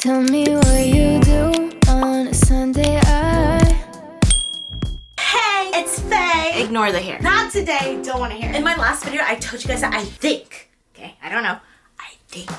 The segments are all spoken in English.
Tell me what you do on a Sunday. Hey, it's Faye. Ignore the hair. Not today. Don't want to hear it. In my last video, I told you guys that I think, okay, I don't know,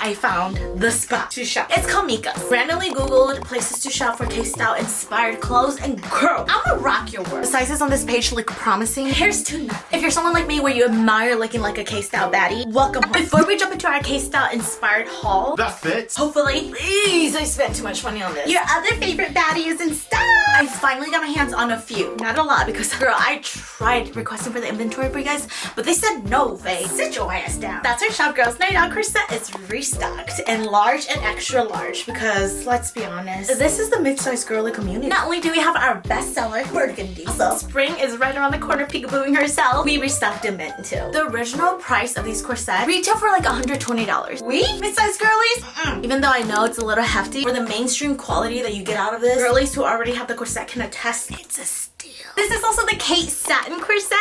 I found the spot to shop. It's called Micas. Randomly googled places to shop for kstyle inspired clothes, and girl, I'm gonna rock your world. The sizes on this page look promising. Here's to nothing. If you're someone like me where you admire looking like a kstyle baddie, welcome home. Before we jump into our kstyle inspired haul, that fits. hopefully, please, I spent too much money on this. Your other favorite baddie is in style. I finally got my hands on a few. Not a lot because, girl, I tried requesting for the inventory for you guys, but they said no, Faye. Sit your ass down. That's our Shop Girls Night Out corset. It's restocked in large and extra large because, let's be honest, this is the mid-size girly community. Not only do we have our bestseller, burgundy, also spring is right around the corner, peekabooing herself, we restocked in mint too. The original price of these corsets retail for like $120. We, mid-size girlies, even though I know it's a little hefty, for the mainstream quality that you get out of this, girlies who already have the corset can attest it's a steal. This is also the Kate satin corset.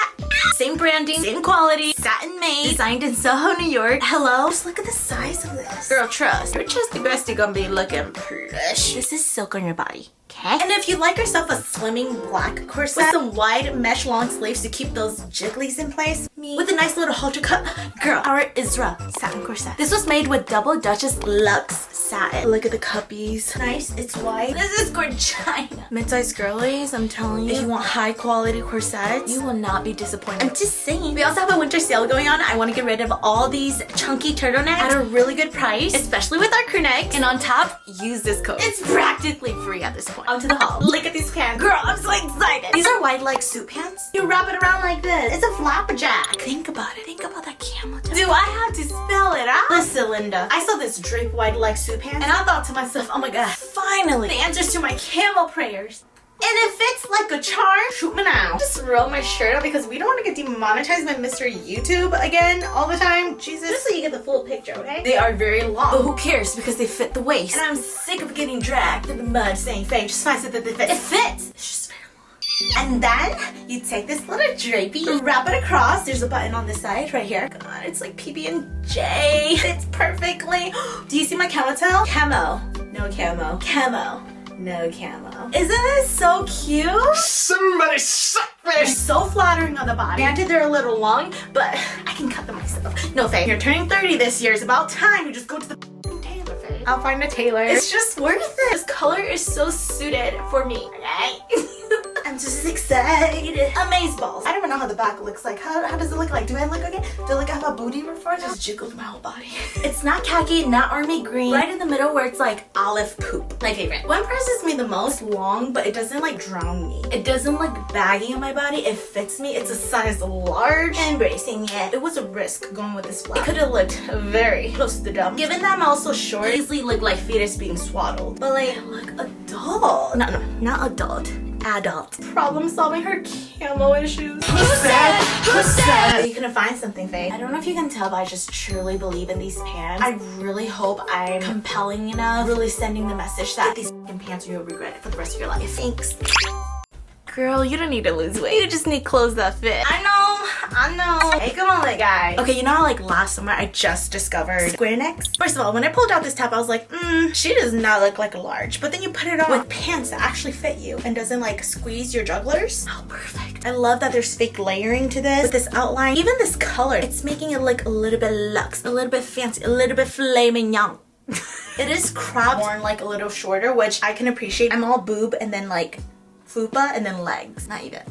Same branding, same quality, satin made, designed in Soho, New York. Hello? Just look at the size of this. Girl, trust. Your chesty bestie gonna be looking plush. This is silk on your body. Okay. And if you like yourself a slimming black corset with some wide mesh long sleeves to keep those jigglies in place, with a nice little halter cut, girl, our Isra satin corset. This was made with double Duchess Luxe satin. Look at the cuppies. Nice, it's white. This is gorgina. Mid-size girlies, I'm telling you, if you want high quality corsets, you will not be disappointed. I'm just saying. We also have a winter sale going on. I want to get rid of all these chunky turtlenecks at a really good price, especially with our crew neck. And on top, use this code. It's practically free at this point. Onto the haul. Look at these pants. Girl, I'm so excited. These are wide leg suit pants. You wrap it around like this. It's a flapjack. Think about it. Think about that camel toe. Do I have to spell it out? Listen, Linda. I saw this drape wide leg suit pants and I thought to myself, oh my god, finally, the answers to my camel prayers. And it fits like a charm. Shoot me now. Just roll my shirt up because we don't want to get demonetized by Mr. YouTube again all the time. Jesus. Just so you get the full picture, okay? They are very long. But who cares because they fit the waist. And I'm sick of getting dragged through the mud saying, Faye, just find it that they fit. It fits. It's just very long. And then you take this little drapey, wrap it across. There's a button on this side right here. God, it's like PB&J. Fits perfectly. Do you see my camo tail? Camo. No camo. Camo. No camo. Isn't this so cute? Somebody suck They're this! so flattering on the body. Granted, they're a little long, but I can cut them myself. No, Faye, you're turning 30 this year. It's about time you just go to the tailor, Faye. I'll find a tailor. It's just worth it. This color is so suited for me, okay? I'm just excited. Amazeballs. I don't even know how the back looks like. How does it look like? Do I look okay? Do I look like I have a booty before? Just jiggled my whole body. It's not khaki, not army green. Right in the middle where it's like olive poop. My favorite. What impresses me the most, long, but it doesn't like drown me. It doesn't look baggy on my body. It fits me. It's a size large. Embracing it. It was a risk going with this flap. It could have looked very close to the dumb. Given that I'm also short, easily look like fetus being swaddled. But like, look adult. No, not adult. Adult. Problem solving her camo issues. Who said? Who said? You couldn't find something, Faye. I don't know if you can tell, but I just truly believe in these pants. I really hope I'm compelling enough, really sending the message that these f***ing pants you'll regret it for the rest of your life. Thanks. Girl, you don't need to lose weight. You just need clothes that fit. I know. Hey, come on, guy. Okay, you know how like last summer I just discovered square necks? First of all, when I pulled out this top, I was like, she does not look like a large. But then you put it on with pants that actually fit you and doesn't like squeeze your jugglers. Oh, perfect. I love that there's fake layering to this with this outline. Even this color, it's making it look a little bit luxe, a little bit fancy, a little bit filet mignon. It is cropped, worn like a little shorter, which I can appreciate. I'm all boob and then like fupa and then legs, not even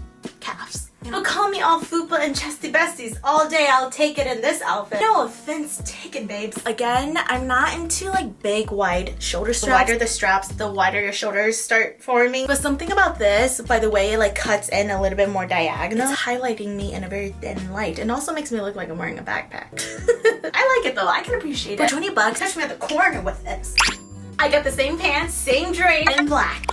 calves. But call me all fupa and chesty besties all day. I'll take it in this outfit. No offense taken, babes. Again, I'm not into like big wide shoulder straps. The wider the straps, the wider your shoulders start forming. But something about this, by the way it like cuts in a little bit more diagonal, it's highlighting me in a very thin light and also makes me look like I'm wearing a backpack. I like it though. I can appreciate it. For 20 bucks, touch me at the corner with this. I got the same pants, same drape, in black.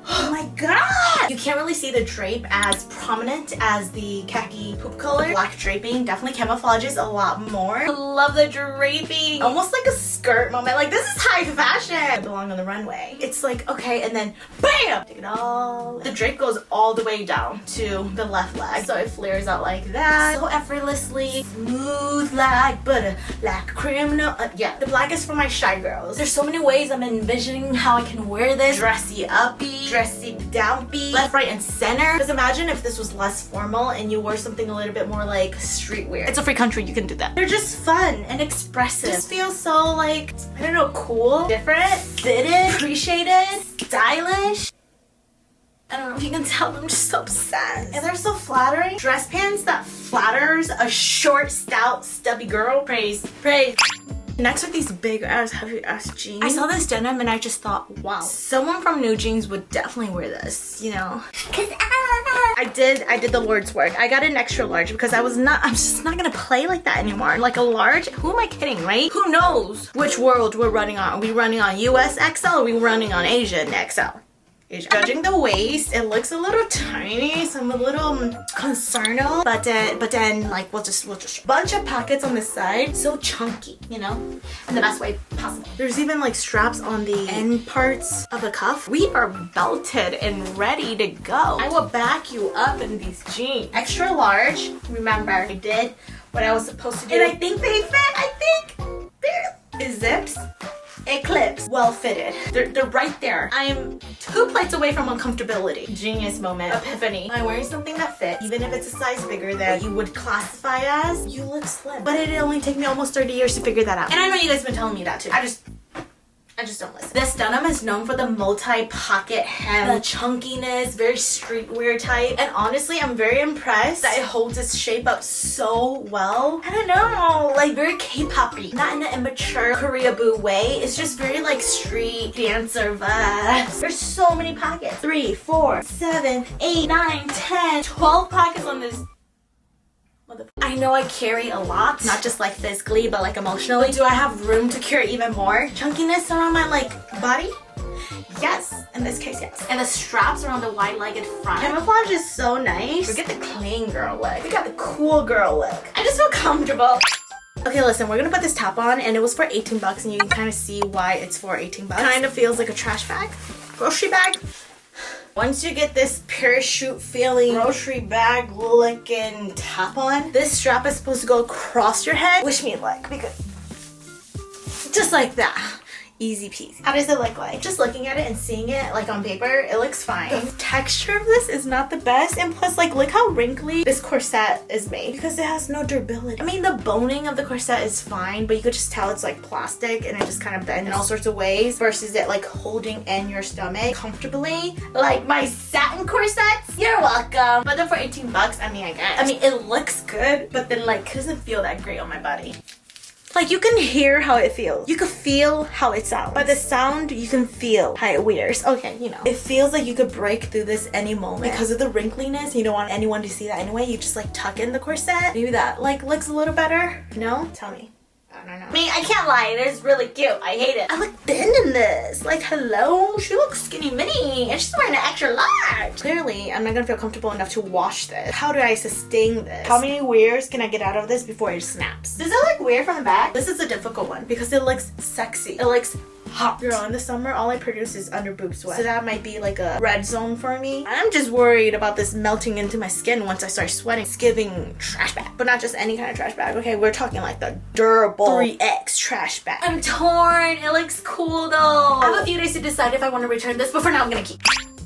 Oh my god! You can't really see the drape as prominent as the khaki poop color. The black draping definitely camouflages a lot more. I love the draping. Almost like a skirt moment. Like, this is high fashion. I belong on the runway. It's like, okay, and then bam! Take it all. The drape goes all the way down to the left leg. So it flares out like that. So effortlessly. Smooth like butter. Like criminal. Yeah, the black is for my shy girls. There's so many ways I'm envisioning how I can wear this. Dressy uppy, dressy downbeat, left, right, and center. Because imagine if this was less formal and you wore something a little bit more like streetwear. It's a free country, you can do that. They're just fun and expressive. Just feels so like, I don't know, cool, different, fitted, appreciated, stylish. I don't know if you can tell, I'm just so obsessed. And they're so flattering. Dress pants that flatters a short, stout, stubby girl. Praise, praise. Next are these big ass, heavy ass jeans. I saw this denim and I just thought, wow, someone from New Jeans would definitely wear this, you know? Cause I did the Lord's work. I got an extra large because I'm just not gonna play like that anymore. Like a large, who am I kidding, right? Who knows which world we're running on? Are we running on US XL or are we running on Asian XL? Judging the waist, it looks a little tiny, so I'm a little concerned. But then like we'll just bunch of pockets on the side, so chunky, you know, in the best way possible. There's even like straps on the end parts of the cuff. We are belted and ready to go. I will back you up in these jeans. Extra large. Remember, I did what I was supposed to do, and I think they fit. I think there is zips. It clips, well fitted. They're right there. I am 2 plates away from uncomfortability. Genius moment, epiphany. I'm wearing something that fits, even if it's a size bigger than you would classify as. You look slim. But it only took me almost 30 years to figure that out. And I know you guys have been telling me that too. I just don't listen. This denim is known for the multi-pocket hem, the chunkiness, very streetwear type. And honestly, I'm very impressed that it holds its shape up so well. I don't know, like very K-pop-y. Not in an immature Korea boo way. It's just very like street dancer vibes. There's so many pockets. 3, 4, 7, 8, 9, 10, 12 pockets on this. I know I carry a lot, not just like physically, but like emotionally. Do I have room to carry even more chunkiness around my like body? Yes, in this case, yes. And the straps around the wide-legged front. Camouflage is so nice. Forget the clean girl look. We got the cool girl look. I just feel comfortable. Okay, listen, we're gonna put this top on, and it was for 18 bucks, and you can kind of see why it's for 18 bucks. Kind of feels like a trash bag, grocery bag. Once you get this parachute feeling grocery bag looking top on, this strap is supposed to go across your head. Wish me luck, because just like that. Easy peasy. How does it look like? Just looking at it and seeing it like on paper, it looks fine. The texture of this is not the best, and plus like look how wrinkly this corset is made because it has no durability. I mean, the boning of the corset is fine, but you could just tell it's like plastic and it just kind of bends in all sorts of ways versus it like holding in your stomach comfortably like my satin corsets. You're welcome. But then for 18 bucks, I mean, I guess. I mean, it looks good, but then like it doesn't feel that great on my body. Like, you can hear how it feels. You can feel how it sounds. By the sound, you can feel how it wears. Okay, you know. It feels like you could break through this any moment. Because of the wrinkliness, you don't want anyone to see that anyway. You just, like, tuck in the corset. Maybe that, like, looks a little better. You know? Tell me. I don't know. I mean, I can't lie. It is really cute. I hate it. I look thin in this. Like, hello? She looks skinny mini. And she's wearing an extra large. Clearly, I'm not gonna feel comfortable enough to wash this. How do I sustain this? How many wears can I get out of this before it snaps? Does it look weird from the back? This is a difficult one because it looks sexy. It looks hot. Girl, in the summer, all I produce is under boob sweat. So that might be like a red zone for me. I'm just worried about this melting into my skin once I start sweating. It's giving trash bag. But not just any kind of trash bag. Okay, we're talking like the durable 3X trash bag. I'm torn. It looks cool though. I have a few days to decide if I want to return this, but for now I'm gonna keep.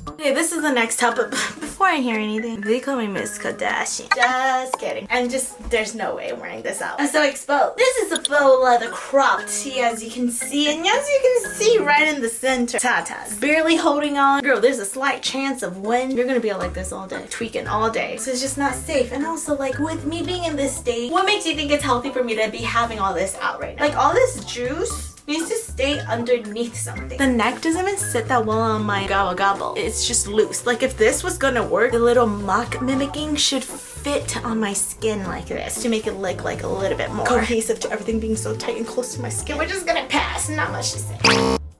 Okay, this is the next top, but before I hear anything, they call me Miss Kardashian. Just kidding. And just, there's no way I'm wearing this out. I'm so exposed. This is a faux leather crop tee, as you can see, and as you can see right in the center, tatas. Barely holding on. Girl, there's a slight chance of wind. You're gonna be like this all day, tweaking all day. So it's just not safe. And also, like, with me being in this state, what makes you think it's healthy for me to be having all this out right now? Like, all this juice needs to stay underneath something. The neck doesn't even sit that well on my gobble gobble. It's just loose. Like if this was gonna work, the little mock mimicking should fit on my skin like this to make it look like a little bit more cohesive to everything being so tight and close to my skin. We're just gonna pass, not much to say.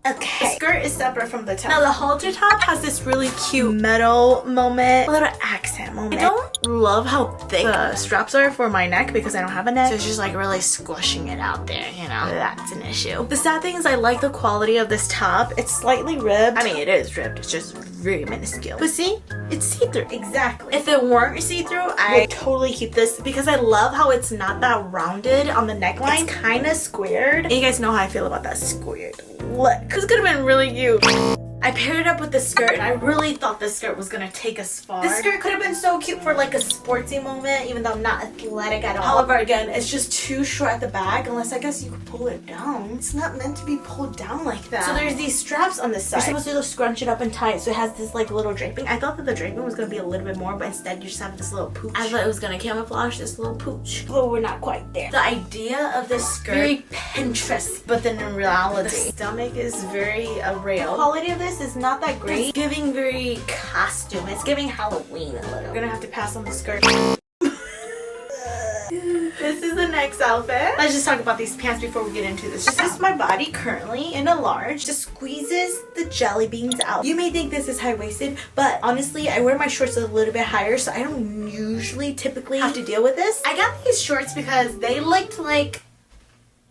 Okay. The skirt is separate from the top. Now the halter top has this really cute metal moment, a little accent moment. I don't love how thick the straps are for my neck because I don't have a neck, so it's just like really squishing it out there, you know. That's an issue. The sad thing is I like the quality of this top. It's slightly ribbed. I mean, it is ribbed, it's just very minuscule. But see, it's see-through. Exactly. If it weren't see-through, I would totally keep this because I love how it's not that rounded on the neckline. It's kind of squared. And you guys know how I feel about that squared look. This could have been really cute. I paired it up with the skirt and I really thought this skirt was gonna take us far. This skirt could have been so cute for like a sportsy moment, even though I'm not athletic at all. However, again, it's just too short at the back, unless I guess you could pull it down. It's not meant to be pulled down like that. So there's these straps on this side. You're supposed to just scrunch it up and tie it so it has this like little draping. I thought that the draping was gonna be a little bit more, but instead you just have this little pooch. I thought it was gonna camouflage this little pooch, but we're not quite there. The idea of this skirt, very Pinterest, but then in reality, the stomach is very real. The quality of this is not that great. It's giving very costume. It's giving Halloween a little. We're gonna have to pass on the skirt. This is the next outfit. Let's just talk about these pants before we get into this. This is my body currently in a large. Just squeezes the jelly beans out. You may think this is high-waisted, but honestly, I wear my shorts a little bit higher, so I don't usually typically have to deal with this. I got these shorts because they looked like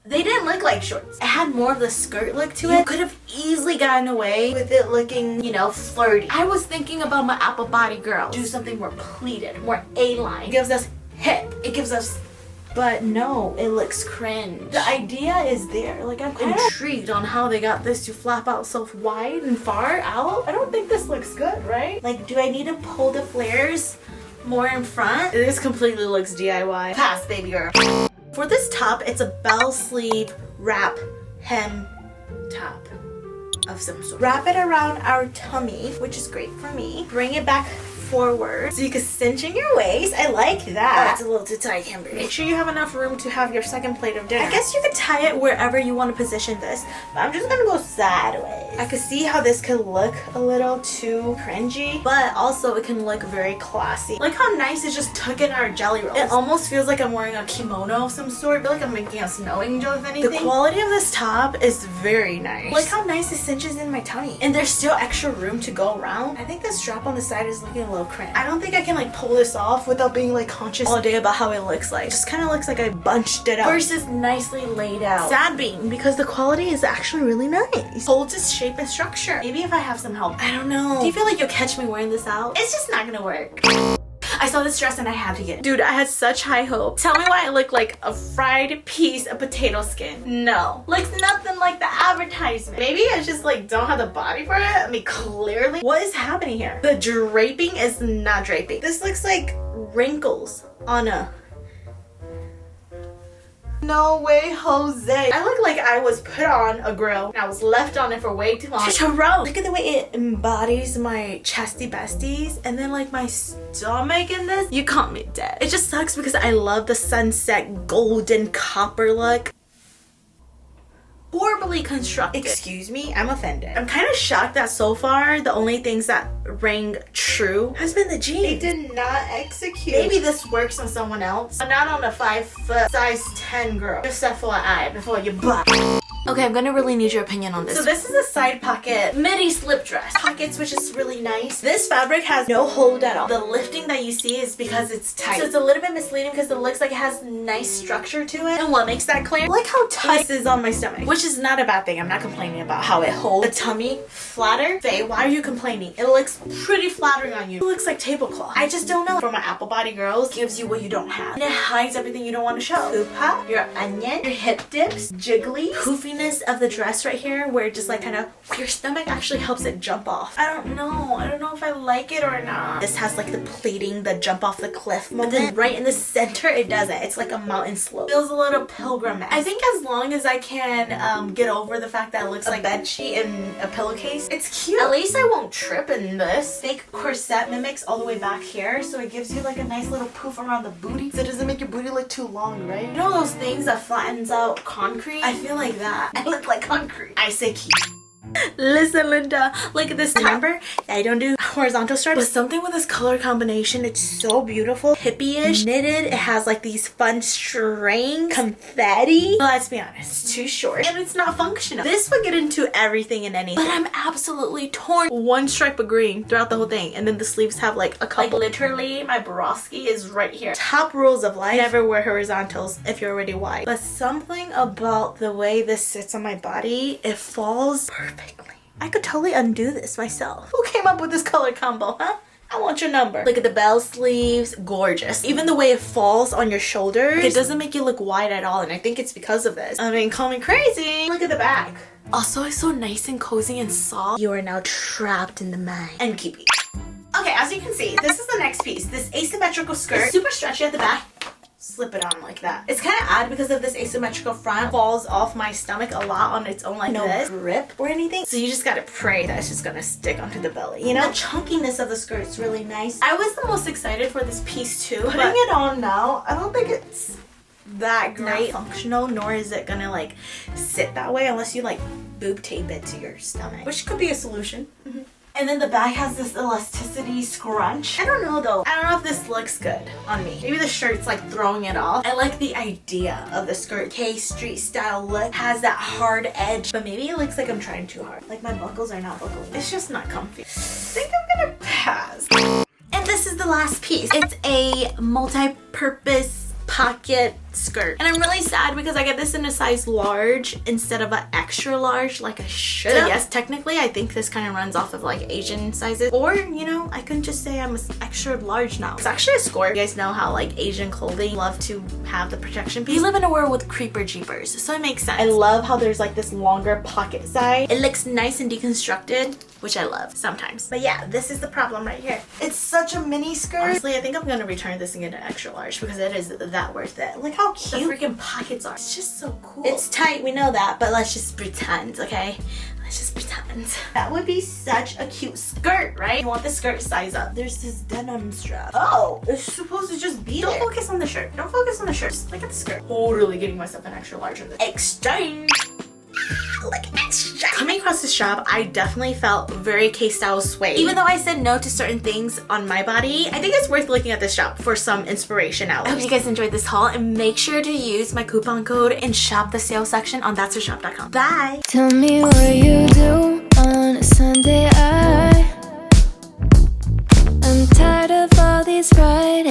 they didn't look like shorts. It had more of the skirt look to it. You could have easily gotten away with it looking, you know, flirty. I was thinking about my apple body girls. Do something more pleated, more A-line. It gives us hip. It gives us... But no, it looks cringe. The idea is there. Like, I'm kind of intrigued on how they got this to flap out so wide and far out. I don't think this looks good, right? Like, do I need to pull the flares more in front? This completely looks DIY. Pass, baby girl. For this top, it's a bell sleeve wrap hem top of some sort. Wrap it around our tummy, which is great for me. Bring it back forward so you can cinch in your waist. I like that. Oh, it's a little too tight, Kimberly. Make sure you have enough room to have your second plate of dinner. I guess you could tie it wherever you want to position this, but I'm just gonna go sideways. I could see how this could look a little too cringy, but also it can look very classy. Like how nice it just took in our jelly rolls. It almost feels like I'm wearing a kimono of some sort. I feel like I'm making a snow angel, if anything. The quality of this top is very nice. Like how nice it cinches in my tummy. And there's still extra room to go around. I think the strap on the side is looking a little cringe. I don't think I can like pull this off without being like conscious all day about how it looks like. It just kind of looks like I bunched it up versus nicely laid out. Sad being because the quality is actually really nice. Holds its shape and structure. Maybe if I have some help. I don't know. Do you feel like you'll catch me wearing this out? It's just not gonna work. I saw this dress and I had to get it. Dude, I had such high hope. Tell me why I look like a fried piece of potato skin. No. Looks nothing like the advertisement. Maybe I just like don't have the body for it. I mean, clearly. What is happening here? The draping is not draping. This looks like wrinkles on a... No way, Jose. I look like I was put on a grill and I was left on it for way too long. Look at the way it embodies my chesty besties and then like my stomach in this. You caught me dead. It just sucks because I love the sunset golden copper look. Horribly constructed. Excuse me, I'm offended. I'm kind of shocked that so far the only things that ring true has been the jeans. They did not execute. Maybe this works on someone else, but not on a 5', size 10 girl. Just FYI before you buy. Okay, I'm gonna really need your opinion on this. So this is a side pocket midi slip dress. Pockets, which is really nice. This fabric has no hold at all. The lifting that you see is because it's tight. So it's a little bit misleading because it looks like it has nice structure to it. And what makes that claim? Look how tight this is on my stomach, which is not a bad thing. I'm not complaining about how it holds the tummy flatter. Faye, why are you complaining? It looks pretty flattering on you. It looks like tablecloth. I just don't know. For my apple body girls, gives you what you don't have. And it hides everything you don't want to show. Fupa, your onion, your hip dips, jiggly, poofiness of the dress right here where it just like kind of your stomach actually helps it jump off. I don't know if I like it or not. This has like the pleating, the jump off the cliff moment. But then right in the center it doesn't. It's like a mountain slope. Feels a little pilgrim-esque. I think as long as I can get over the fact that it looks like a bed sheet and a pillowcase, it's cute. At least I won't trip in this. Fake corset mimics all the way back here, so it gives you like a nice little poof around the booty, so it doesn't make your booty look too long, right? You know those things that flattens out concrete? I feel like that. I look like concrete. I say cute. Listen, Linda, look at this. Remember, I don't do horizontal stripes, but something with this color combination, it's so beautiful. Hippie-ish, knitted. It has like these fun strings, confetti. Let's be honest, it's too short and it's not functional. This would get into everything and anything, but I'm absolutely torn. One stripe of green throughout the whole thing, and then the sleeves have like a couple. Like literally, my broski is right here. Top rules of life: never wear horizontals if you're already wide. But something about the way this sits on my body, it falls perfectly. I could totally undo this myself. Who came up with this color combo, huh? I want your number. Look at the bell sleeves, gorgeous. Even the way it falls on your shoulders, it doesn't make you look wide at all, and I think it's because of this. I mean, call me crazy. Look at the back. Also, it's so nice and cozy and soft. You are now trapped in the mind. And keep it. Okay, as you can see, this is the next piece. This asymmetrical skirt. It's super stretchy at the back. Slip it on like that. It's kind of odd because of this asymmetrical front. Falls off my stomach a lot on its own, like no grip or anything. So you just gotta pray that it's just gonna stick onto the belly, you know? The chunkiness of the skirt is really nice. I was the most excited for this piece too. Putting it on now, I don't think it's that great functional, nor is it gonna like sit that way unless you like boob tape it to your stomach, which could be a solution. And then the back has this elasticity scrunch. I don't know though. I don't know if this looks good on me. Maybe the shirt's like throwing it off. I like the idea of the skirt. Street style look. Has that hard edge, but maybe it looks like I'm trying too hard. Like my buckles are not buckling. It's just not comfy. I think I'm gonna pass. And this is the last piece. It's a multi-purpose pocket skirt, and I'm really sad because I get this in a size large instead of an extra large like I should. So yes, technically I think this kind of runs off of like Asian sizes, or you know, I can just say I'm an extra large now. It's actually a score. You guys know how like Asian clothing love to have the protection piece. We live in a world with creeper jeepers, so it makes sense. I love how there's like this longer pocket side. It looks nice and deconstructed, which I love sometimes. But yeah, this is the problem right here. It's such a mini skirt. Honestly, I think I'm gonna return this and get an extra large because it is that worth it. Look how cute the freaking pockets are. It's just so cool. It's tight, we know that, but let's just pretend, okay? Let's just pretend. That would be such a cute skirt, right? You want the skirt size up. There's this denim strap. Oh, it's supposed to just be there. Don't focus on the shirt. Don't focus on the shirt. Just look at the skirt. Totally getting myself an extra large on this. Exchange. Look extra. Coming across this shop, I definitely felt very kstyle suede. Even though I said no to certain things on my body, I think it's worth looking at this shop for some inspiration out. I hope you guys enjoyed this haul, and make sure to use my coupon code and shop the sale section on thatshershop.com. Bye! Tell me what you do on a Sunday. I'm tired of all these Fridays.